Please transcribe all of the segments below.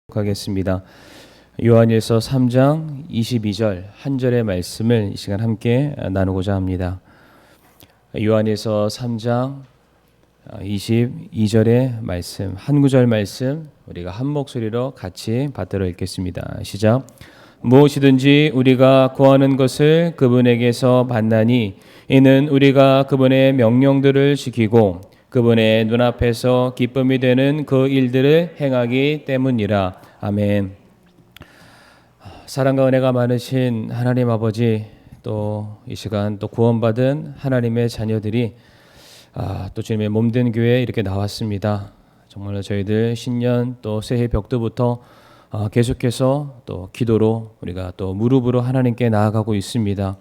하겠습니다. 요한일서 3장 22절 한 절의 말씀을 이 시간 함께 나누고자 합니다. 요한일서 3장 22절의 말씀, 한 구절 말씀 우리가 한 목소리로 같이 받들어 읽겠습니다. 시작. 무엇이든지 우리가 구하는 것을 그분에게서 받나니 이는 우리가 그분의 명령들을 지키고 그분의 눈앞에서 기쁨이 되는 그 일들을 행하기 때문이라. 아멘. 사랑과 은혜가 많으신 하나님 아버지, 또 이 시간 또 구원받은 하나님의 자녀들이 또 주님의 몸된 교회에 이렇게 나왔습니다. 정말로 저희들 신년 또 새해 벽두부터 계속해서 또 기도로 우리가 또 무릎으로 하나님께 나아가고 있습니다.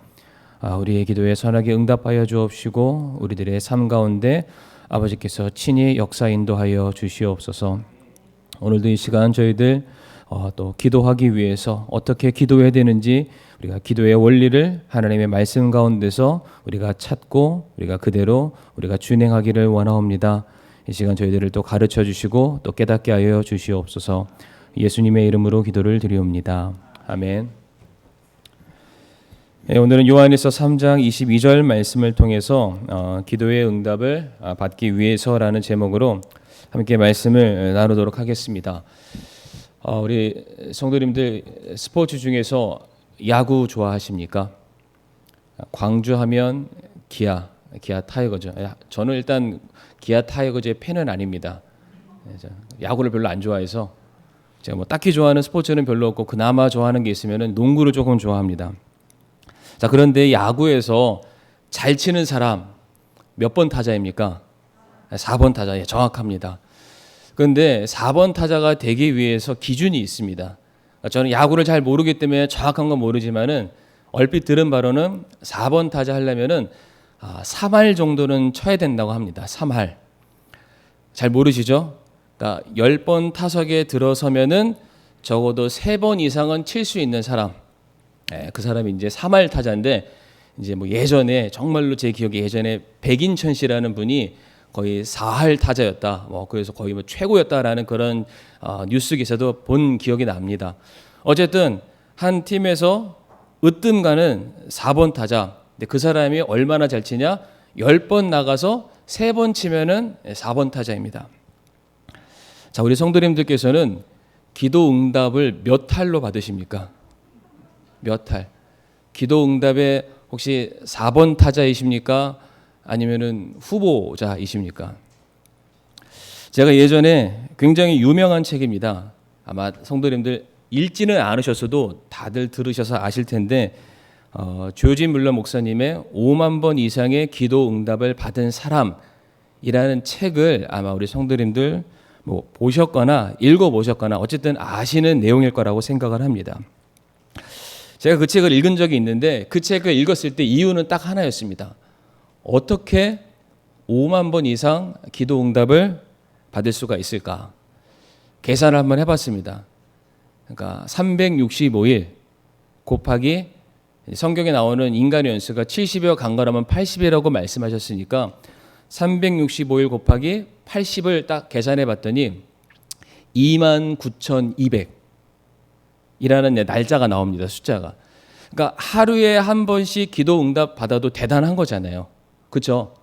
우리의 기도에 선하게 응답하여 주옵시고 우리들의 삶 가운데 아버지께서 친히 역사 인도하여 주시옵소서. 오늘도 이 시간 저희들 또 기도하기 위해서 어떻게 기도해야 되는지 우리가 기도의 원리를 하나님의 말씀 가운데서 우리가 찾고 우리가 그대로 우리가 준행하기를 원하옵니다. 이 시간 저희들을 또 가르쳐 주시고 또 깨닫게 하여 주시옵소서. 예수님의 이름으로 기도를 드리옵니다. 아멘. 오늘은 요한일서 3장 22절 말씀을 통해서 기도의 응답을 받기 위해서라는 제목으로 함께 말씀을 나누도록 하겠습니다. 우리 성도님들 스포츠 중에서 야구 좋아하십니까? 광주하면 기아 타이거즈. 저는 일단 기아 타이거즈의 팬은 아닙니다. 야구를 별로 안 좋아해서 제가 뭐 딱히 좋아하는 스포츠는 별로 없고 그나마 좋아하는 게 있으면은 농구를 조금 좋아합니다. 자, 그런데 야구에서 잘 치는 사람 몇 번 타자입니까? 4번 타자. 예, 정확합니다. 그런데 4번 타자가 되기 위해서 기준이 있습니다. 저는 야구를 잘 모르기 때문에 정확한 건 모르지만은 얼핏 들은 바로는 4번 타자 하려면은 3할 정도는 쳐야 된다고 합니다. 3할. 잘 모르시죠? 그러니까 10번 타석에 들어서면은 적어도 3번 이상은 칠 수 있는 사람. 그 사람이 이제 3할 타자인데 이제 뭐 예전에 정말로 제 기억에 예전에 백인천 씨라는 분이 거의 4할 타자였다. 그래서 거의 뭐 최고였다라는 그런 뉴스 기사도 본 기억이 납니다. 어쨌든 한 팀에서 으뜸가는 4번 타자. 근데 그 사람이 얼마나 잘 치냐? 10번 나가서 3번 치면은 4번 타자입니다. 자, 우리 성도님들께서는 기도 응답을 몇 할로 받으십니까? 몇 할? 기도 응답에 혹시 4번 타자이십니까? 아니면은 후보자이십니까? 제가 예전에 굉장히 유명한 책입니다. 아마 성도님들 읽지는 않으셨어도 다들 들으셔서 아실 텐데 조지 물러 목사님의 5만 번 이상의 기도 응답을 받은 사람이라는 책을 아마 우리 성도님들 뭐 보셨거나 읽어보셨거나 어쨌든 아시는 내용일 거라고 생각을 합니다. 제가 그 책을 읽은 적이 있는데 그 책을 읽었을 때 이유는 딱 하나였습니다. 어떻게 5만 번 이상 기도 응답을 받을 수가 있을까? 계산을 한번 해봤습니다. 그러니까 365일 곱하기 성경에 나오는 인간의 연수가 70여 강건하면 80이라고 말씀하셨으니까 365일 곱하기 80을 딱 계산해 봤더니 29,200 이라는 날짜가 나옵니다. 숫자가. 그러니까 하루에 한 번씩 기도 응답 받아도 대단한 거잖아요. 그렇죠?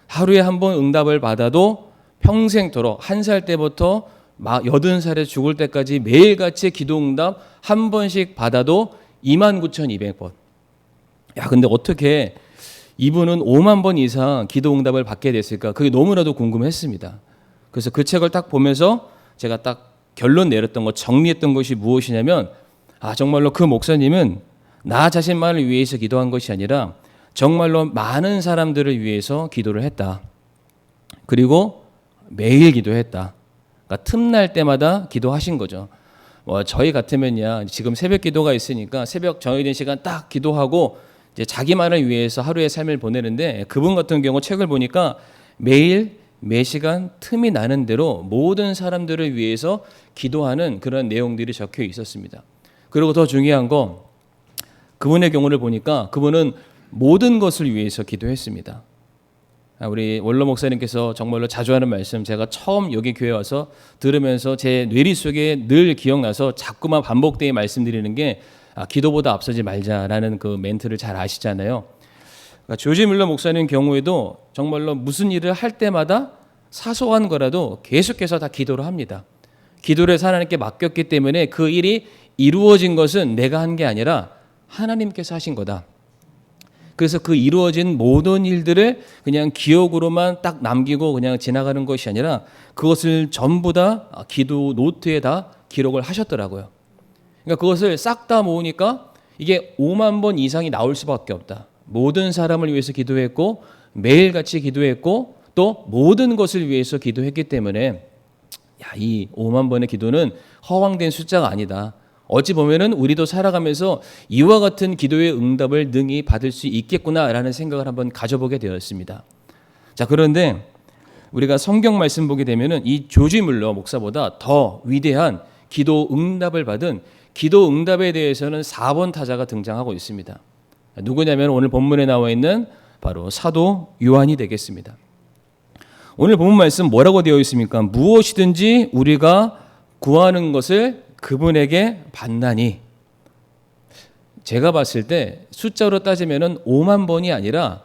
하루에 한 번 응답을 받아도 평생토록 1살 때부터 80살에 죽을 때까지 매일같이 기도 응답 한 번씩 받아도 29,200번. 야, 근데 어떻게 이분은 5만 번 이상 기도 응답을 받게 됐을까? 그게 너무나도 궁금했습니다. 그래서 그 책을 딱 보면서 제가 딱 결론 내렸던 것, 정리했던 것이 무엇이냐면 정말로 그 목사님은 나 자신만을 위해서 기도한 것이 아니라 정말로 많은 사람들을 위해서 기도를 했다. 그리고 매일 기도했다. 그러니까 틈날 때마다 기도하신 거죠. 저희 같으면요, 지금 새벽 기도가 있으니까 새벽 정해진 시간 딱 기도하고 이제 자기만을 위해서 하루의 삶을 보내는데 그분 같은 경우 책을 보니까 매일 매 시간 틈이 나는 대로 모든 사람들을 위해서 기도하는 그런 내용들이 적혀 있었습니다. 그리고 더 중요한 거 그분의 경우를 보니까 그분은 모든 것을 위해서 기도했습니다. 우리 원로 목사님께서 정말로 자주 하는 말씀 제가 처음 여기 교회 와서 들으면서 제 뇌리 속에 늘 기억나서 자꾸만 반복되게 말씀드리는 게 기도보다 앞서지 말자라는 그 멘트를 잘 아시잖아요. 그러니까 조지 뮬러 목사님 경우에도 정말로 무슨 일을 할 때마다 사소한 거라도 계속해서 다 기도를 합니다. 기도를 해서 하나님께 맡겼기 때문에 그 일이 이루어진 것은 내가 한 게 아니라 하나님께서 하신 거다. 그래서 그 이루어진 모든 일들을 그냥 기억으로만 딱 남기고 그냥 지나가는 것이 아니라 그것을 전부 다 기도 노트에 다 기록을 하셨더라고요. 그러니까 그것을 싹 다 모으니까 이게 5만 번 이상이 나올 수밖에 없다. 모든 사람을 위해서 기도했고 매일같이 기도했고 또 모든 것을 위해서 기도했기 때문에 이 5만 번의 기도는 허황된 숫자가 아니다. 어찌 보면은 우리도 살아가면서 이와 같은 기도의 응답을 능히 받을 수 있겠구나라는 생각을 한번 가져보게 되었습니다. 자, 그런데 우리가 성경 말씀 보게 되면은 이 조지 뮬러 목사보다 더 위대한 기도 응답을 받은 기도 응답에 대해서는 4번 타자가 등장하고 있습니다. 누구냐면 오늘 본문에 나와 있는 바로 사도 요한이 되겠습니다. 오늘 본문 말씀 뭐라고 되어 있습니까? 무엇이든지 우리가 구하는 것을 그분에게 받나니. 제가 봤을 때 숫자로 따지면은 5만 번이 아니라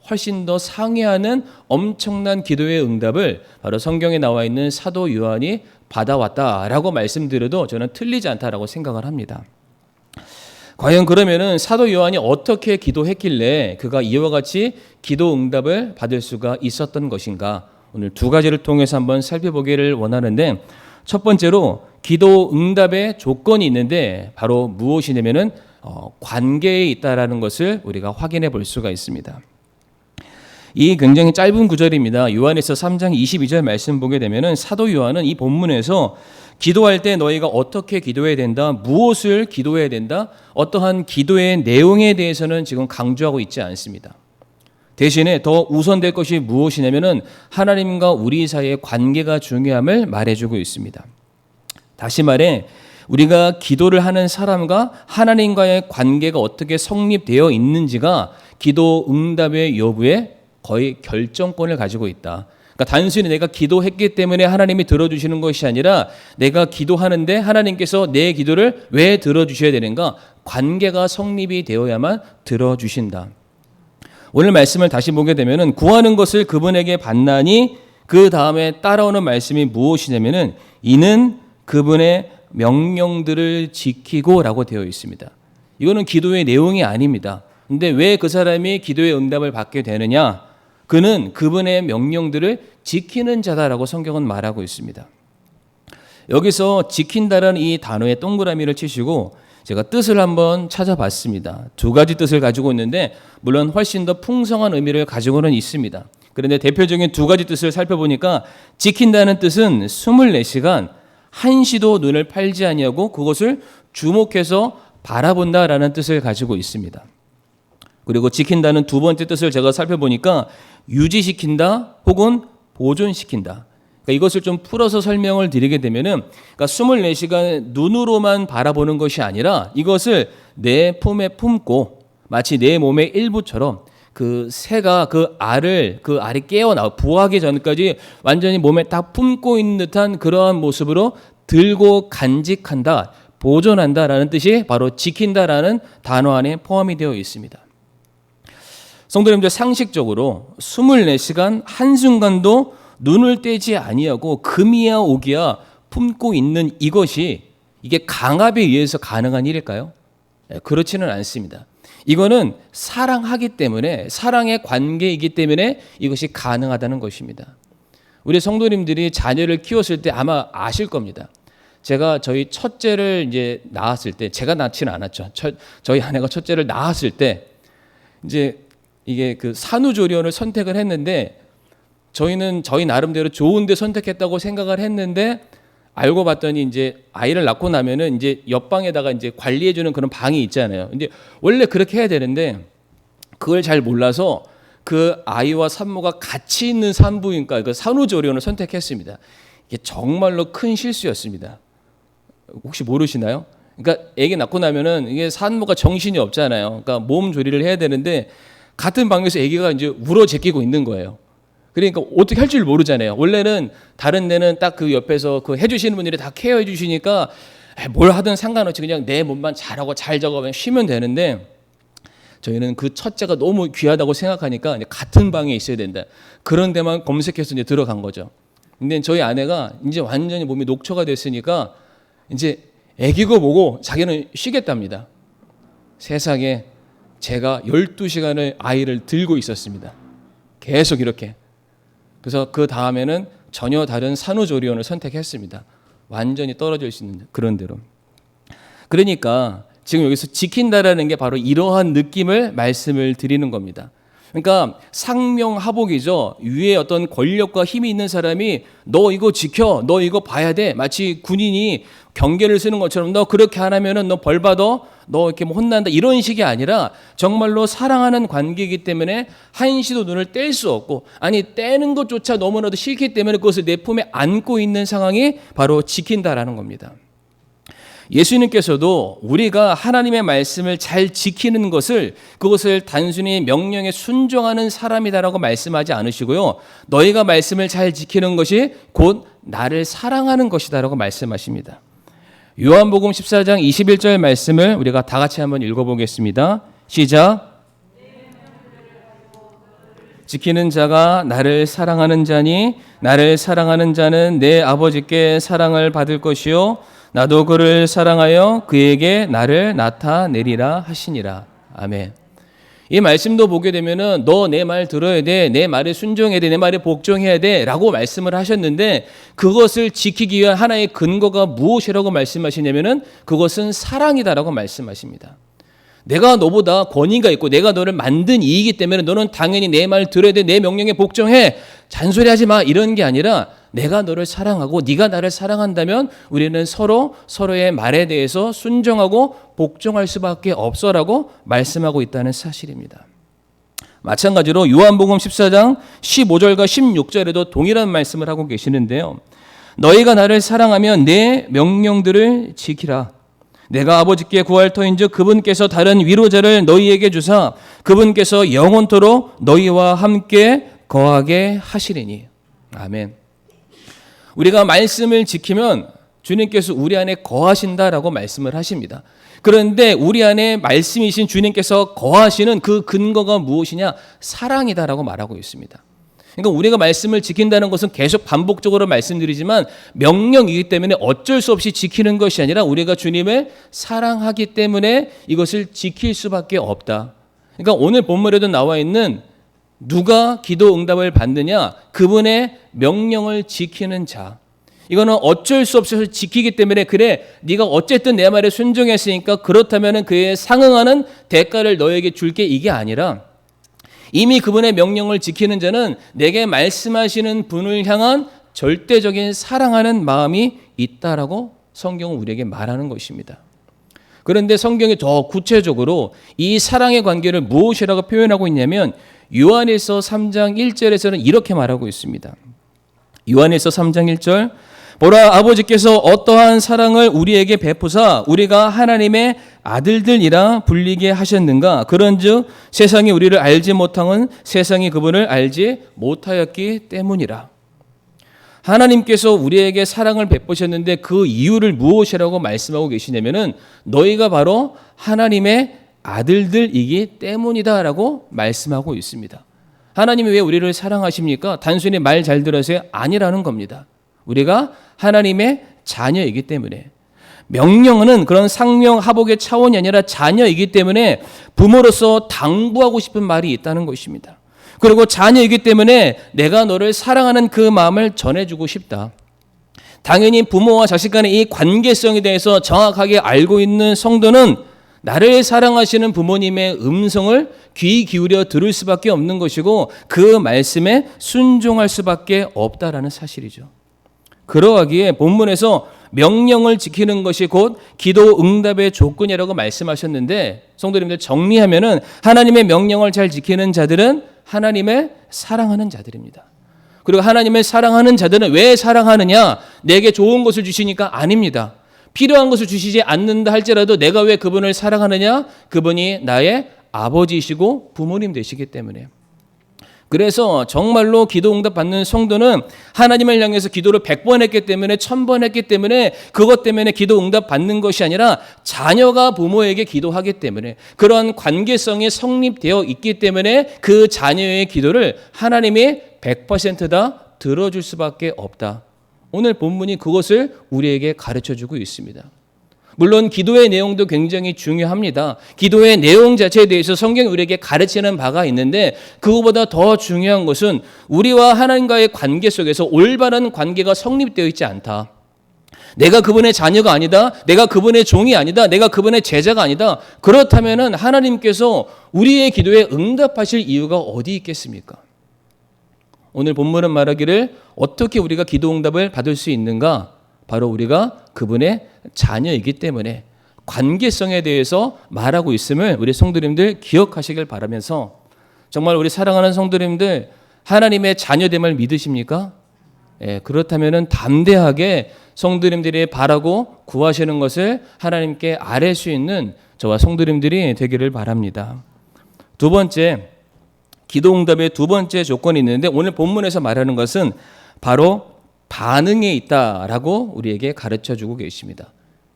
훨씬 더 상회하는 엄청난 기도의 응답을 바로 성경에 나와 있는 사도 요한이 받아왔다라고 말씀드려도 저는 틀리지 않다라고 생각을 합니다. 과연 그러면은 사도 요한이 어떻게 기도했길래 그가 이와 같이 기도 응답을 받을 수가 있었던 것인가? 오늘 두 가지를 통해서 한번 살펴보기를 원하는데, 첫 번째로 기도 응답의 조건이 있는데 바로 무엇이냐면은 관계에 있다라는 것을 우리가 확인해 볼 수가 있습니다. 이 굉장히 짧은 구절입니다. 요한에서 3장 22절 말씀 보게 되면은 사도 요한은 이 본문에서 기도할 때 너희가 어떻게 기도해야 된다, 무엇을 기도해야 된다, 어떠한 기도의 내용에 대해서는 지금 강조하고 있지 않습니다. 대신에 더 우선될 것이 무엇이냐면은 하나님과 우리 사이의 관계가 중요함을 말해주고 있습니다. 다시 말해 우리가 기도를 하는 사람과 하나님과의 관계가 어떻게 성립되어 있는지가 기도 응답의 여부에 거의 결정권을 가지고 있다. 그러니까 단순히 내가 기도했기 때문에 하나님이 들어주시는 것이 아니라 내가 기도하는데 하나님께서 내 기도를 왜 들어주셔야 되는가? 관계가 성립이 되어야만 들어주신다. 오늘 말씀을 다시 보게 되면은 구하는 것을 그분에게 받나니 그 다음에 따라오는 말씀이 무엇이냐면은 이는 그분의 명령들을 지키고라고 되어 있습니다. 이거는 기도의 내용이 아닙니다. 근데 왜 그 사람이 기도의 응답을 받게 되느냐? 그는 그분의 명령들을 지키는 자다라고 성경은 말하고 있습니다. 여기서 지킨다라는 이 단어에 동그라미를 치시고 제가 뜻을 한번 찾아봤습니다. 두 가지 뜻을 가지고 있는데 물론 훨씬 더 풍성한 의미를 가지고는 있습니다. 그런데 대표적인 두 가지 뜻을 살펴보니까 지킨다는 뜻은 24시간 한시도 눈을 팔지 아니하고 그것을 주목해서 바라본다라는 뜻을 가지고 있습니다. 그리고 지킨다는 두 번째 뜻을 제가 살펴보니까 유지시킨다 혹은 보존시킨다. 그러니까 이것을 좀 풀어서 설명을 드리게 되면은 그러니까 24시간 눈으로만 바라보는 것이 아니라 이것을 내 품에 품고 마치 내 몸의 일부처럼 그 새가 그 알이 깨어나 부화하기 전까지 완전히 몸에 딱 품고 있는 듯한 그러한 모습으로 들고 간직한다, 보존한다라는 뜻이 바로 지킨다라는 단어 안에 포함이 되어 있습니다. 성도님들, 상식적으로 24시간 한순간도 눈을 떼지 아니하고 금이야 오기야 품고 있는 이것이 이게 강압에 의해서 가능한 일일까요? 그렇지는 않습니다. 이거는 사랑하기 때문에, 사랑의 관계이기 때문에 이것이 가능하다는 것입니다. 우리 성도님들이 자녀를 키웠을 때 아마 아실 겁니다. 제가 저희 첫째를 이제 낳았을 때, 제가 낳지는 않았죠. 저희 아내가 첫째를 낳았을 때 이제 이게 그 산후조리원을 선택을 했는데 저희는 저희 나름대로 좋은데 선택했다고 생각을 했는데 알고 봤더니 이제 아이를 낳고 나면은 이제 옆방에다가 이제 관리해주는 그런 방이 있잖아요. 근데 원래 그렇게 해야 되는데 그걸 잘 몰라서 그 아이와 산모가 같이 있는 산부인과 그 산후조리원을 선택했습니다. 이게 정말로 큰 실수였습니다. 혹시 모르시나요? 그러니까 아기 낳고 나면은 이게 산모가 정신이 없잖아요. 그러니까 몸 조리를 해야 되는데 같은 방에서 아기가 이제 울어 제끼고 있는 거예요. 그러니까 어떻게 할 줄 모르잖아요. 원래는 다른 데는 딱 그 옆에서 그 해주시는 분들이 다 케어해 주시니까 뭘 하든 상관없이 그냥 내 몸만 잘하고 잘 적으면 쉬면 되는데, 저희는 그 첫째가 너무 귀하다고 생각하니까 이제 같은 방에 있어야 된다. 그런 데만 검색해서 이제 들어간 거죠. 근데 저희 아내가 이제 완전히 몸이 녹초가 됐으니까 이제 아기고 뭐고 자기는 쉬겠답니다. 세상에 제가 12시간을 아이를 들고 있었습니다. 계속 이렇게. 그래서 그 다음에는 전혀 다른 산후조리원을 선택했습니다. 완전히 떨어질 수 있는 그런 데로. 그러니까 지금 여기서 지킨다라는 게 바로 이러한 느낌을 말씀을 드리는 겁니다. 그러니까 상명하복이죠. 위에 어떤 권력과 힘이 있는 사람이 너 이거 지켜, 너 이거 봐야 돼. 마치 군인이 경계를 쓰는 것처럼 너 그렇게 안 하면은 너 벌 받아, 너 이렇게 뭐 혼난다, 이런 식이 아니라 정말로 사랑하는 관계이기 때문에 한시도 눈을 뗄 수 없고, 아니 떼는 것조차 너무나도 싫기 때문에 그것을 내 품에 안고 있는 상황이 바로 지킨다라는 겁니다. 예수님께서도 우리가 하나님의 말씀을 잘 지키는 것을, 그것을 단순히 명령에 순종하는 사람이다라고 말씀하지 않으시고요, 너희가 말씀을 잘 지키는 것이 곧 나를 사랑하는 것이다라고 말씀하십니다. 요한복음 14장 21절 말씀을 우리가 다 같이 한번 읽어보겠습니다. 시작. 지키는 자가 나를 사랑하는 자니 나를 사랑하는 자는 내 아버지께 사랑을 받을 것이요 나도 그를 사랑하여 그에게 나를 나타내리라 하시니라. 아멘. 이 말씀도 보게 되면은 너 내 말 들어야 돼, 내 말에 순종해야 돼, 내 말에 복종해야 돼 라고 말씀을 하셨는데, 그것을 지키기 위한 하나의 근거가 무엇이라고 말씀하시냐면은 그것은 사랑이다라고 말씀하십니다. 내가 너보다 권위가 있고 내가 너를 만든 이이기 때문에 너는 당연히 내 말 들어야 돼, 내 명령에 복종해, 잔소리하지 마, 이런 게 아니라 내가 너를 사랑하고 네가 나를 사랑한다면 우리는 서로의 말에 대해서 순종하고 복종할 수밖에 없어라고 말씀하고 있다는 사실입니다. 마찬가지로 요한복음 14장 15절과 16절에도 동일한 말씀을 하고 계시는데요. 너희가 나를 사랑하면 내 명령들을 지키라. 내가 아버지께 구할 터인즉 그분께서 다른 위로자를 너희에게 주사 그분께서 영원토록 너희와 함께 거하게 하시리니. 아멘. 우리가 말씀을 지키면 주님께서 우리 안에 거하신다라고 말씀을 하십니다. 그런데 우리 안에 말씀이신 주님께서 거하시는 그 근거가 무엇이냐? 사랑이다라고 말하고 있습니다. 그러니까 우리가 말씀을 지킨다는 것은 계속 반복적으로 말씀드리지만 명령이기 때문에 어쩔 수 없이 지키는 것이 아니라 우리가 주님을 사랑하기 때문에 이것을 지킬 수밖에 없다. 그러니까 오늘 본문에도 나와 있는 누가 기도 응답을 받느냐? 그분의 명령을 지키는 자. 이거는 어쩔 수 없어서 지키기 때문에 그래 네가 어쨌든 내 말에 순종했으니까 그렇다면 그에 상응하는 대가를 너에게 줄게, 이게 아니라 이미 그분의 명령을 지키는 자는 내게 말씀하시는 분을 향한 절대적인 사랑하는 마음이 있다라고 성경은 우리에게 말하는 것입니다. 그런데 성경이 더 구체적으로 이 사랑의 관계를 무엇이라고 표현하고 있냐면 요한일서 3장 1절에서는 이렇게 말하고 있습니다. 요한일서 3장 1절 보라 아버지께서 어떠한 사랑을 우리에게 베푸사 우리가 하나님의 아들들이라 불리게 하셨는가. 그런즉 세상이 우리를 알지 못함은 세상이 그분을 알지 못하였기 때문이라. 하나님께서 우리에게 사랑을 베푸셨는데 그 이유를 무엇이라고 말씀하고 계시냐면은 너희가 바로 하나님의 아들들이기 때문이다라고 말씀하고 있습니다. 하나님이 왜 우리를 사랑하십니까? 단순히 말 잘 들으세요? 아니라는 겁니다. 우리가 하나님의 자녀이기 때문에. 명령은 그런 상명하복의 차원이 아니라 자녀이기 때문에 부모로서 당부하고 싶은 말이 있다는 것입니다. 그리고 자녀이기 때문에 내가 너를 사랑하는 그 마음을 전해주고 싶다. 당연히 부모와 자식 간의 이 관계성에 대해서 정확하게 알고 있는 성도는 나를 사랑하시는 부모님의 음성을 귀 기울여 들을 수밖에 없는 것이고 그 말씀에 순종할 수밖에 없다라는 사실이죠. 그러하기에 본문에서 명령을 지키는 것이 곧 기도 응답의 조건이라고 말씀하셨는데 성도님들 정리하면은 하나님의 명령을 잘 지키는 자들은 하나님을 사랑하는 자들입니다. 그리고 하나님을 사랑하는 자들은 왜 사랑하느냐? 내게 좋은 것을 주시니까 아닙니다. 필요한 것을 주시지 않는다 할지라도 내가 왜 그분을 사랑하느냐? 그분이 나의 아버지이시고 부모님 되시기 때문에. 그래서 정말로 기도 응답 받는 성도는 하나님을 향해서 기도를 100번 했기 때문에 1000번 했기 때문에 그것 때문에 기도 응답 받는 것이 아니라 자녀가 부모에게 기도하기 때문에 그러한 관계성이 성립되어 있기 때문에 그 자녀의 기도를 하나님이 100%다 들어줄 수밖에 없다. 오늘 본문이 그것을 우리에게 가르쳐주고 있습니다. 물론 기도의 내용도 굉장히 중요합니다. 기도의 내용 자체에 대해서 성경이 우리에게 가르치는 바가 있는데 그거보다 더 중요한 것은 우리와 하나님과의 관계 속에서 올바른 관계가 성립되어 있지 않다. 내가 그분의 자녀가 아니다. 내가 그분의 종이 아니다. 내가 그분의 제자가 아니다. 그렇다면 하나님께서 우리의 기도에 응답하실 이유가 어디 있겠습니까? 오늘 본문은 말하기를 어떻게 우리가 기도 응답을 받을 수 있는가? 바로 우리가 그분의 자녀이기 때문에 관계성에 대해서 말하고 있음을 우리 성도님들 기억하시길 바라면서 정말 우리 사랑하는 성도님들 하나님의 자녀됨을 믿으십니까? 그렇다면 담대하게 성도님들이 바라고 구하시는 것을 하나님께 아뢰 수 있는 저와 성도님들이 되기를 바랍니다. 두 번째, 기도 응답의 두 번째 조건이 있는데 오늘 본문에서 말하는 것은 바로 반응에 있다라고 우리에게 가르쳐주고 계십니다.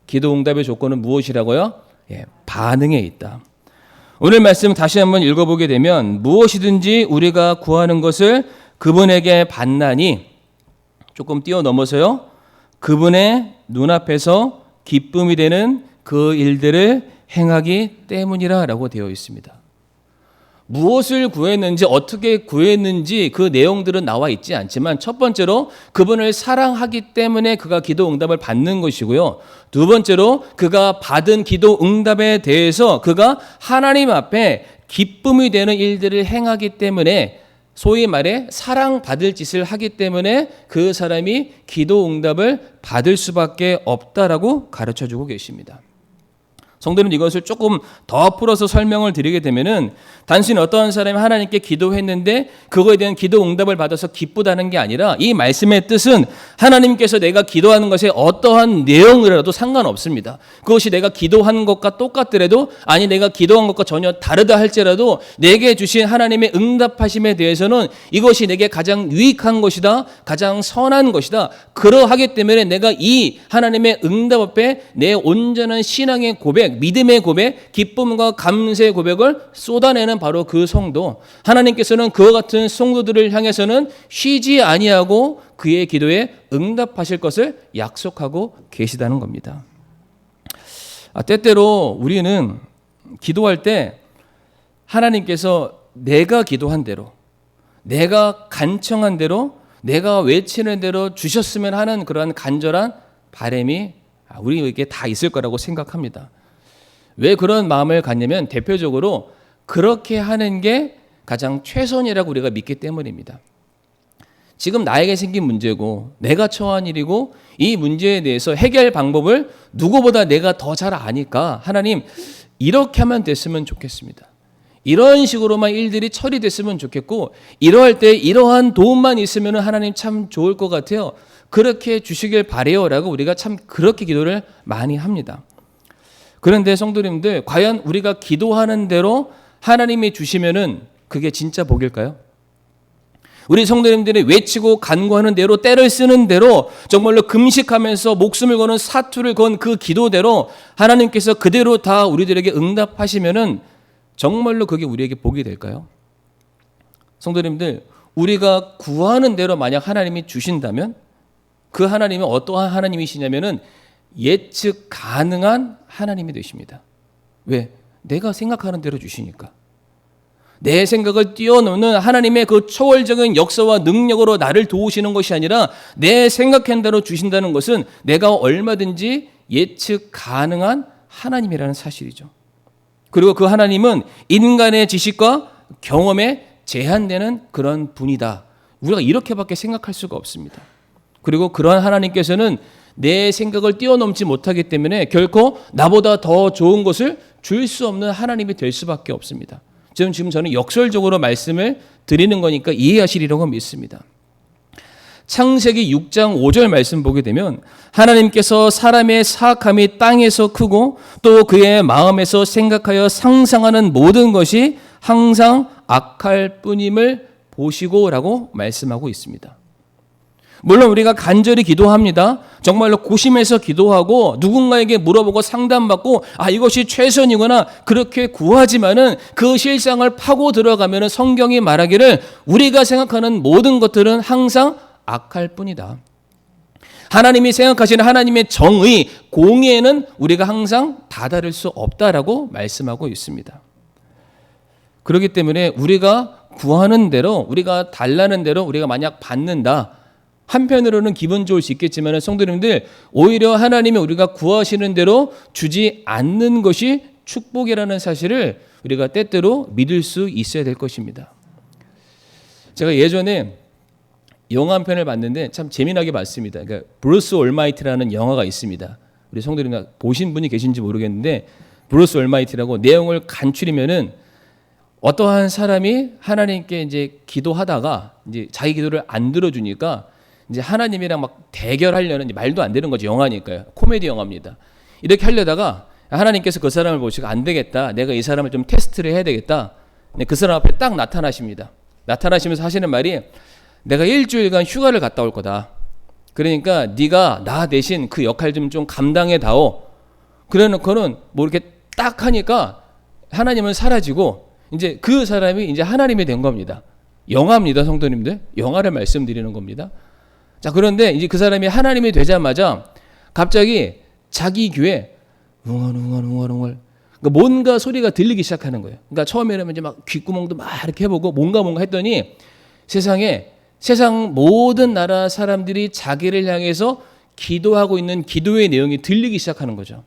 기도 응답의 조건은 무엇이라고요? 반응에 있다. 오늘 말씀 다시 한번 읽어보게 되면 무엇이든지 우리가 구하는 것을 그분에게 받나니 조금 뛰어넘어서요. 그분의 눈앞에서 기쁨이 되는 그 일들을 행하기 때문이라 라고 되어 있습니다. 무엇을 구했는지 어떻게 구했는지 그 내용들은 나와 있지 않지만 첫 번째로 그분을 사랑하기 때문에 그가 기도 응답을 받는 것이고요. 두 번째로 그가 받은 기도 응답에 대해서 그가 하나님 앞에 기쁨이 되는 일들을 행하기 때문에 소위 말해 사랑받을 짓을 하기 때문에 그 사람이 기도 응답을 받을 수밖에 없다라고 가르쳐주고 계십니다. 성도는 이것을 조금 더 풀어서 설명을 드리게 되면은 단순히 어떠한 사람이 하나님께 기도했는데 그거에 대한 기도 응답을 받아서 기쁘다는 게 아니라 이 말씀의 뜻은 하나님께서 내가 기도하는 것에 어떠한 내용이라도 상관없습니다. 그것이 내가 기도한 것과 똑같더라도 아니 내가 기도한 것과 전혀 다르다 할지라도 내게 주신 하나님의 응답하심에 대해서는 이것이 내게 가장 유익한 것이다. 가장 선한 것이다. 그러하기 때문에 내가 이 하나님의 응답 앞에 내 온전한 신앙의 고백 믿음의 고백, 기쁨과 감사의 고백을 쏟아내는 바로 그 성도. 하나님께서는 그와 같은 성도들을 향해서는 쉬지 아니하고 그의 기도에 응답하실 것을 약속하고 계시다는 겁니다. 때때로 우리는 기도할 때 하나님께서 내가 기도한 대로, 내가 간청한 대로, 내가 외치는 대로 주셨으면 하는 그러한 간절한 바람이 우리에게 다 있을 거라고 생각합니다. 왜 그런 마음을 갖냐면 대표적으로 그렇게 하는 게 가장 최선이라고 우리가 믿기 때문입니다. 지금 나에게 생긴 문제고 내가 처한 일이고 이 문제에 대해서 해결 방법을 누구보다 내가 더 잘 아니까 하나님 이렇게 하면 됐으면 좋겠습니다. 이런 식으로만 일들이 처리됐으면 좋겠고 이러할 때 이러한 도움만 있으면 하나님 참 좋을 것 같아요. 그렇게 주시길 바라요 라고 우리가 참 그렇게 기도를 많이 합니다. 그런데 성도님들 과연 우리가 기도하는 대로 하나님이 주시면은 그게 진짜 복일까요? 우리 성도님들이 외치고 간구하는 대로 때를 쓰는 대로 정말로 금식하면서 목숨을 거는 사투를 건 그 기도대로 하나님께서 그대로 다 우리들에게 응답하시면은 정말로 그게 우리에게 복이 될까요? 성도님들 우리가 구하는 대로 만약 하나님이 주신다면 그 하나님은 어떠한 하나님이시냐면은 예측 가능한 하나님이 되십니다. 왜? 내가 생각하는 대로 주시니까. 내 생각을 뛰어넘는 하나님의 그 초월적인 역사와 능력으로 나를 도우시는 것이 아니라 내 생각한 대로 주신다는 것은 내가 얼마든지 예측 가능한 하나님이라는 사실이죠. 그리고 그 하나님은 인간의 지식과 경험에 제한되는 그런 분이다. 우리가 이렇게밖에 생각할 수가 없습니다. 그리고 그러한 하나님께서는 내 생각을 뛰어넘지 못하기 때문에 결코 나보다 더 좋은 것을 줄 수 없는 하나님이 될 수밖에 없습니다. 지금 저는 역설적으로 말씀을 드리는 거니까 이해하시리라고 믿습니다. 창세기 6장 5절 말씀 보게 되면 하나님께서 사람의 사악함이 땅에서 크고 또 그의 마음에서 생각하여 상상하는 모든 것이 항상 악할 뿐임을 보시고라고 말씀하고 있습니다. 물론 우리가 간절히 기도합니다. 정말로 고심해서 기도하고 누군가에게 물어보고 상담받고 이것이 최선이구나 그렇게 구하지만은 그 실상을 파고 들어가면은 성경이 말하기를 우리가 생각하는 모든 것들은 항상 악할 뿐이다. 하나님이 생각하시는 하나님의 정의, 공의에는 우리가 항상 다다를 수 없다라고 말씀하고 있습니다. 그렇기 때문에 우리가 구하는 대로, 우리가 달라는 대로 우리가 만약 받는다. 한편으로는 기분 좋을 수 있겠지만 성도님들 오히려 하나님이 우리가 구하시는 대로 주지 않는 것이 축복이라는 사실을 우리가 때때로 믿을 수 있어야 될 것입니다. 제가 예전에 영화 한 편을 봤는데 참 재미나게 봤습니다. 그러니까 브루스 올마이티라는 영화가 있습니다. 우리 성도님 보신 분이 계신지 모르겠는데 브루스 올마이티라고 내용을 간추리면은 어떠한 사람이 하나님께 이제 기도하다가 이제 자기 기도를 안 들어주니까 이제 하나님이랑 막 대결하려는 말도 안 되는 거죠. 영화니까요. 코미디 영화입니다. 이렇게 하려다가 하나님께서 그 사람을 보시고 안 되겠다. 내가 이 사람을 좀 테스트를 해야 되겠다. 그 사람 앞에 딱 나타나십니다. 나타나시면서 하시는 말이 내가 일주일간 휴가를 갔다 올 거다. 그러니까 네가 나 대신 그 역할 좀 감당해 다오. 그래 놓고는 뭐 이렇게 딱 하니까 하나님은 사라지고 이제 그 사람이 이제 하나님이 된 겁니다. 영화입니다, 성도님들. 영화를 말씀드리는 겁니다. 자, 그런데 이제 그 사람이 하나님이 되자마자 갑자기 자기 귀에 웅얼 그러니까 뭔가 소리가 들리기 시작하는 거예요. 그러니까 처음에는 이제 막 귓구멍도 막 이렇게 해보고 뭔가 했더니 세상 모든 나라 사람들이 자기를 향해서 기도하고 있는 기도의 내용이 들리기 시작하는 거죠.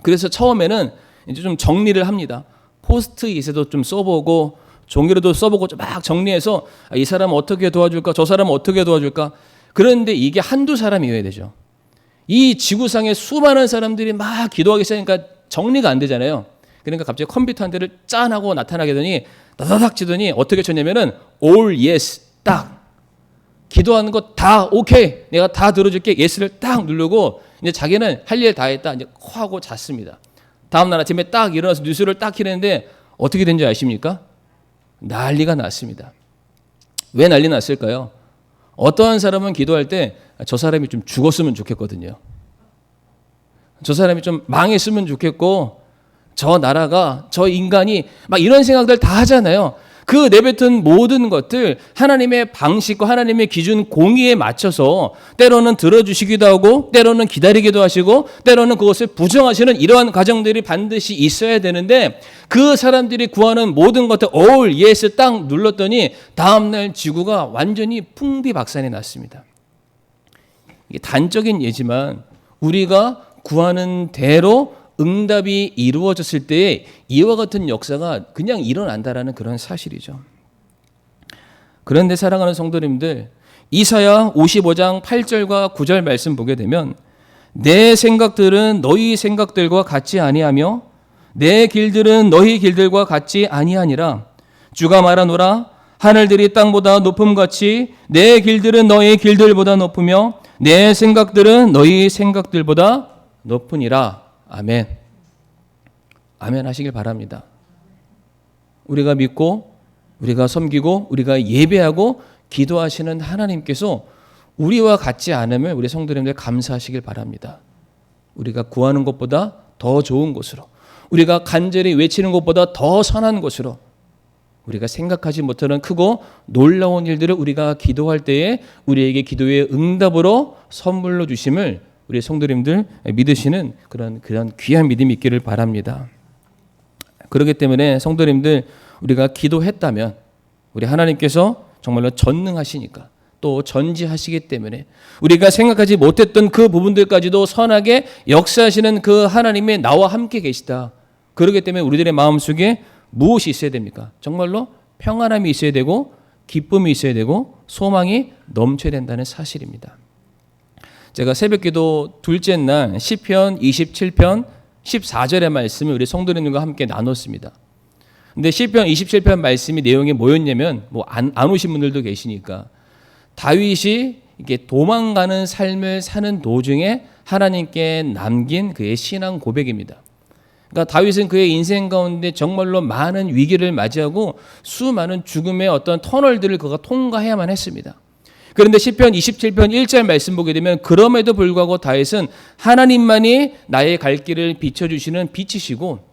그래서 처음에는 이제 좀 정리를 합니다. 포스트잇에도 좀 써보고 종이로도 써보고 막 정리해서 이 사람은 어떻게 도와줄까, 저 사람은 어떻게 도와줄까. 그런데 이게 한두 사람이어야 되죠. 이 지구상에 수많은 사람들이 막 기도하기 시작하니까 정리가 안 되잖아요. 그러니까 갑자기 컴퓨터 한 대를 짠 하고 나타나게 되더니 다다닥 치더니 어떻게 쳤냐면은 all yes 딱 기도하는 거 다 오케이 내가 다 들어줄게 예스를 딱 누르고 이제 자기는 할 일 다 했다 이제 하고 잤습니다. 다음 날 아침에 딱 일어나서 뉴스를 딱 키는데 어떻게 된지 아십니까? 난리가 났습니다. 왜 난리 났을까요? 어떠한 사람은 기도할 때 저 사람이 좀 죽었으면 좋겠거든요. 저 사람이 좀 망했으면 좋겠고 저 나라가 저 인간이 막 이런 생각들 다 하잖아요. 그 내뱉은 모든 것들 하나님의 방식과 하나님의 기준 공의에 맞춰서 때로는 들어주시기도 하고 때로는 기다리기도 하시고 때로는 그것을 부정하시는 이러한 과정들이 반드시 있어야 되는데 그 사람들이 구하는 모든 것들 all yes 딱 눌렀더니 다음날 지구가 완전히 풍비박산이 났습니다. 이게 단적인 예지만 우리가 구하는 대로 응답이 이루어졌을 때에 이와 같은 역사가 그냥 일어난다라는 그런 사실이죠. 그런데 사랑하는 성도님들, 이사야 55장 8절과 9절 말씀 보게 되면 내 생각들은 너희 생각들과 같지 아니하며 내 길들은 너희 길들과 같지 아니하니라. 주가 말하노라. 하늘들이 땅보다 높음같이 내 길들은 너희 길들보다 높으며 내 생각들은 너희 생각들보다 높으니라. 아멘. 아멘 하시길 바랍니다. 우리가 믿고 우리가 섬기고 우리가 예배하고 기도하시는 하나님께서 우리와 같지 않음을 우리 성도님들 감사하시길 바랍니다. 우리가 구하는 것보다 더 좋은 곳으로 우리가 간절히 외치는 것보다 더 선한 곳으로 우리가 생각하지 못하는 크고 놀라운 일들을 우리가 기도할 때에 우리에게 기도의 응답으로 선물로 주심을 우리 성도님들 믿으시는 그런 귀한 믿음이 있기를 바랍니다. 그렇기 때문에 성도님들 우리가 기도했다면 우리 하나님께서 정말로 전능하시니까 또 전지하시기 때문에 우리가 생각하지 못했던 그 부분들까지도 선하게 역사하시는 그 하나님이 나와 함께 계시다. 그렇기 때문에 우리들의 마음속에 무엇이 있어야 됩니까? 정말로 평안함이 있어야 되고 기쁨이 있어야 되고 소망이 넘쳐야 된다는 사실입니다. 제가 새벽기도 둘째 날 시편 27편 14절의 말씀을 우리 성도님들과 함께 나눴습니다. 근데 시편 27편 말씀이 내용이 뭐였냐면 안 오신 분들도 계시니까 다윗이 이게 도망가는 삶을 사는 도중에 하나님께 남긴 그의 신앙 고백입니다. 그러니까 다윗은 그의 인생 가운데 정말로 많은 위기를 맞이하고 수많은 죽음의 어떤 터널들을 그가 통과해야만 했습니다. 그런데 시편 27편 1절 말씀 보게 되면 그럼에도 불구하고 다윗은 하나님만이 나의 갈 길을 비춰주시는 빛이시고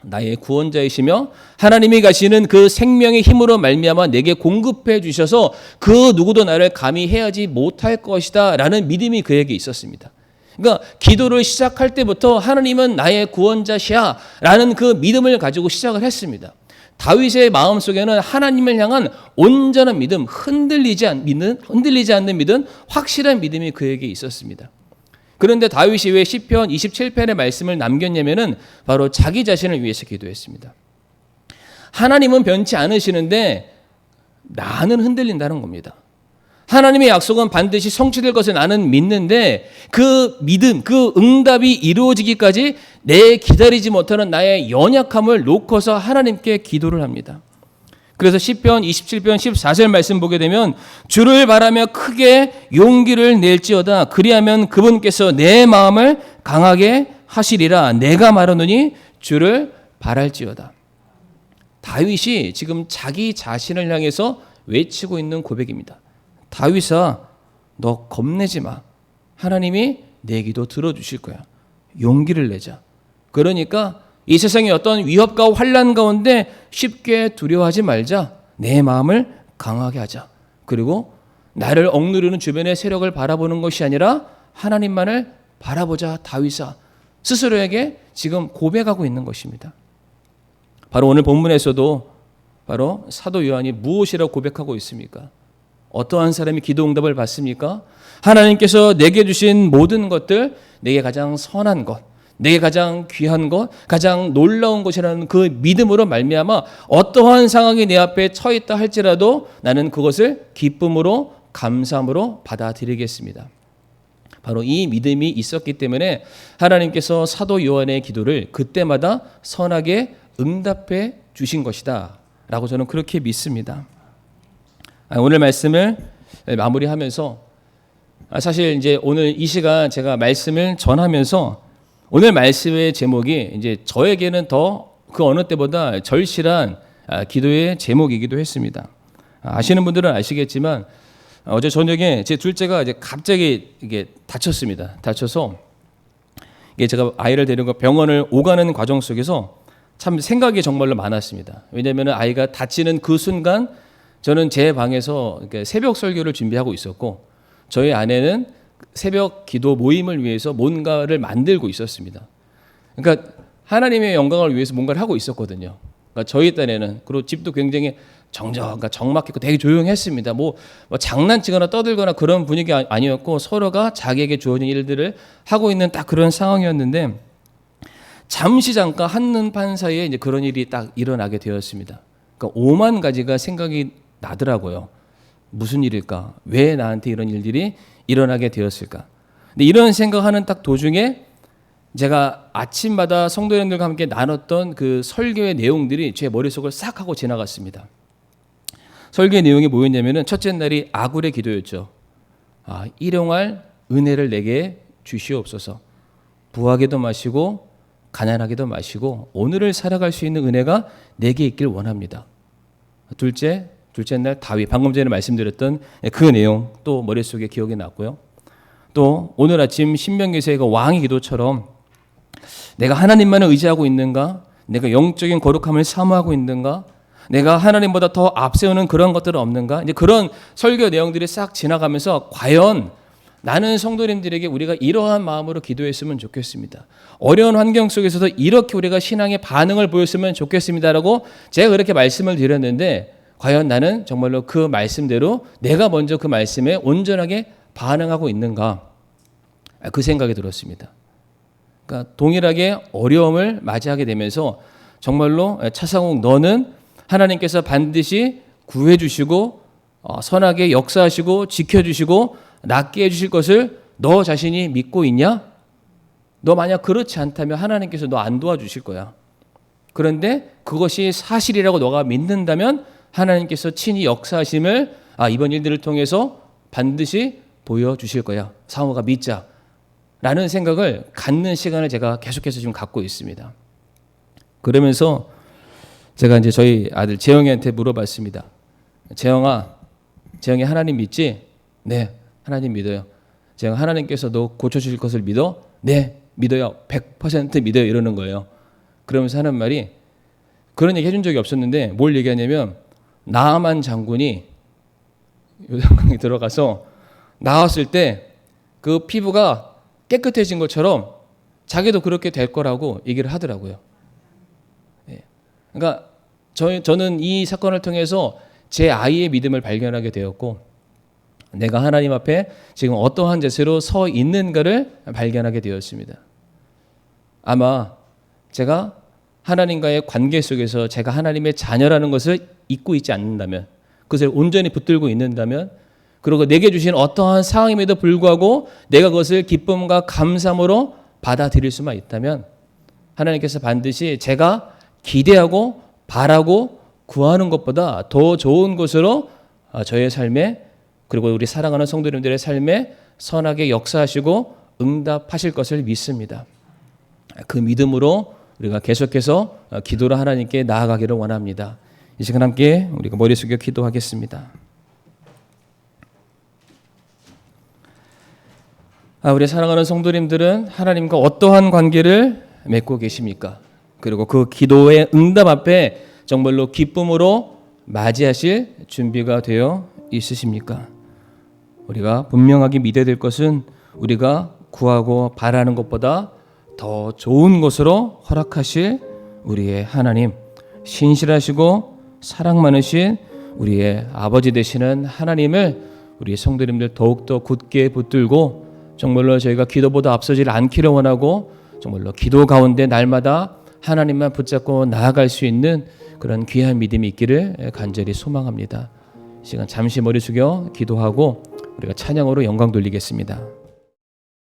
나의 구원자이시며 하나님이 가시는 그 생명의 힘으로 말미암아 내게 공급해 주셔서 그 누구도 나를 감히 해하지 못할 것이다 라는 믿음이 그에게 있었습니다. 그러니까 기도를 시작할 때부터 하나님은 나의 구원자시야 라는 그 믿음을 가지고 시작을 했습니다. 다윗의 마음속에는 하나님을 향한 온전한 믿음, 흔들리지 않는 믿음, 확실한 믿음이 그에게 있었습니다. 그런데 다윗이 왜 시편 27편의 말씀을 남겼냐면은 바로 자기 자신을 위해서 기도했습니다. 하나님은 변치 않으시는데 나는 흔들린다는 겁니다. 하나님의 약속은 반드시 성취될 것을 나는 믿는데 그 믿음, 그 응답이 이루어지기까지 내 기다리지 못하는 나의 연약함을 놓고서 하나님께 기도를 합니다. 그래서 시편 27편 14절 말씀 보게 되면 주를 바라며 크게 용기를 낼지어다 그리하면 그분께서 내 마음을 강하게 하시리라 내가 말하노니 주를 바랄지어다. 다윗이 지금 자기 자신을 향해서 외치고 있는 고백입니다. 다윗아 너 겁내지 마. 하나님이 내 기도 들어주실 거야. 용기를 내자. 그러니까 이 세상의 어떤 위협과 환난 가운데 쉽게 두려워하지 말자. 내 마음을 강하게 하자. 그리고 나를 억누르는 주변의 세력을 바라보는 것이 아니라 하나님만을 바라보자. 다윗아 스스로에게 지금 고백하고 있는 것입니다. 바로 오늘 본문에서도 바로 사도 요한이 무엇이라고 고백하고 있습니까? 어떠한 사람이 기도 응답을 받습니까? 하나님께서 내게 주신 모든 것들, 내게 가장 선한 것, 내게 가장 귀한 것, 가장 놀라운 것이라는 그 믿음으로 말미암아 어떠한 상황이 내 앞에 처했다 할지라도 나는 그것을 기쁨으로 감사함으로 받아들이겠습니다. 바로 이 믿음이 있었기 때문에 하나님께서 사도 요한의 기도를 그때마다 선하게 응답해 주신 것이다 라고 저는 그렇게 믿습니다. 오늘 말씀을 마무리하면서 사실 이제 오늘 이 시간 제가 말씀을 전하면서 오늘 말씀의 제목이 이제 저에게는 더 그 어느 때보다 절실한 기도의 제목이기도 했습니다. 아시는 분들은 아시겠지만 어제 저녁에 제 둘째가 이제 갑자기 이게 다쳤습니다. 다쳐서 이게 제가 아이를 데리고 병원을 오가는 과정 속에서 참 생각이 정말로 많았습니다. 왜냐하면 아이가 다치는 그 순간 저는 제 방에서 새벽 설교를 준비하고 있었고 저희 아내는 새벽 기도 모임을 위해서 뭔가를 만들고 있었습니다. 그러니까 하나님의 영광을 위해서 뭔가를 하고 있었거든요. 그러니까 저희 딴에는 그리고 집도 굉장히 그러니까 적막했고 되게 조용했습니다. 뭐 장난치거나 떠들거나 그런 분위기 아니었고 서로가 자기에게 주어진 일들을 하고 있는 딱 그런 상황이었는데 잠시 잠깐 한눈판 사이에 이제 그런 일이 딱 일어나게 되었습니다. 그러니까 5만 가지가 생각이 나더라고요. 무슨 일일까? 왜 나한테 이런 일들이 일어나게 되었을까? 근데 이런 생각하는 딱 도중에 제가 아침마다 성도님들과 함께 나눴던 그 설교의 내용들이 제 머릿속을 싹 하고 지나갔습니다. 설교의 내용이 뭐였냐면은 첫째 날이 아굴의 기도였죠. 일용할 은혜를 내게 주시옵소서. 부하게도 마시고 가난하게도 마시고 오늘을 살아갈 수 있는 은혜가 내게 있길 원합니다. 둘째 날 다윗, 방금 전에 말씀드렸던 그 내용 또 머릿속에 기억이 났고요. 또 오늘 아침 신명기서의 그 왕의 기도처럼 내가 하나님만을 의지하고 있는가? 내가 영적인 거룩함을 사모하고 있는가? 내가 하나님보다 더 앞세우는 그런 것들은 없는가? 이제 그런 설교 내용들이 싹 지나가면서 과연 나는 성도님들에게 우리가 이러한 마음으로 기도했으면 좋겠습니다. 어려운 환경 속에서도 이렇게 우리가 신앙의 반응을 보였으면 좋겠습니다라고 제가 그렇게 말씀을 드렸는데 과연 나는 정말로 그 말씀대로 내가 먼저 그 말씀에 온전하게 반응하고 있는가? 그 생각이 들었습니다. 그러니까 동일하게 어려움을 맞이하게 되면서 정말로 차상욱 너는 하나님께서 반드시 구해주시고 선하게 역사하시고 지켜주시고 낫게 해주실 것을 너 자신이 믿고 있냐? 너 만약 그렇지 않다면 하나님께서 너 안 도와주실 거야. 그런데 그것이 사실이라고 너가 믿는다면 하나님께서 친히 역사하심을 이번 일들을 통해서 반드시 보여주실 거야. 상호가 믿자. 라는 생각을 갖는 시간을 제가 계속해서 지금 갖고 있습니다. 그러면서 제가 이제 저희 아들 재영이한테 물어봤습니다. 재영이 하나님 믿지? 네, 하나님 믿어요. 재영아, 하나님께서 너 고쳐주실 것을 믿어? 네, 믿어요. 100% 믿어요. 이러는 거예요. 그러면서 하는 말이, 그런 얘기 해준 적이 없었는데 뭘 얘기하냐면, 나아만 장군이 요단강에 들어가서 나왔을 때 그 피부가 깨끗해진 것처럼 자기도 그렇게 될 거라고 얘기를 하더라고요. 그러니까 저는 이 사건을 통해서 제 아이의 믿음을 발견하게 되었고, 내가 하나님 앞에 지금 어떠한 자세로 서 있는가를 발견하게 되었습니다. 아마 제가 하나님과의 관계 속에서 제가 하나님의 자녀라는 것을 잊고 있지 않는다면, 그것을 온전히 붙들고 있는다면, 그리고 내게 주신 어떠한 상황임에도 불구하고 내가 그것을 기쁨과 감사함으로 받아들일 수만 있다면, 하나님께서 반드시 제가 기대하고 바라고 구하는 것보다 더 좋은 것으로 저의 삶에, 그리고 우리 사랑하는 성도님들의 삶에 선하게 역사하시고 응답하실 것을 믿습니다. 그 믿음으로 우리가 계속해서 기도를 하나님께 나아가기를 원합니다. 이 시간 함께 우리가 머리 숙여 기도하겠습니다. 우리 사랑하는 성도님들은 하나님과 어떠한 관계를 맺고 계십니까? 그리고 그 기도의 응답 앞에 정말로 기쁨으로 맞이하실 준비가 되어 있으십니까? 우리가 분명하게 믿어야 될 것은 우리가 구하고 바라는 것보다 더 좋은 것으로 허락하실 우리의 하나님, 신실하시고 사랑 많으신 우리의 아버지 되시는 하나님을 우리 성도님들 더욱더 굳게 붙들고 정말로 저희가 기도보다 앞서질 않기를 원하고 정말로 기도 가운데 날마다 하나님만 붙잡고 나아갈 수 있는 그런 귀한 믿음이 있기를 간절히 소망합니다. 이 시간 잠시 머리 숙여 기도하고 우리가 찬양으로 영광 돌리겠습니다.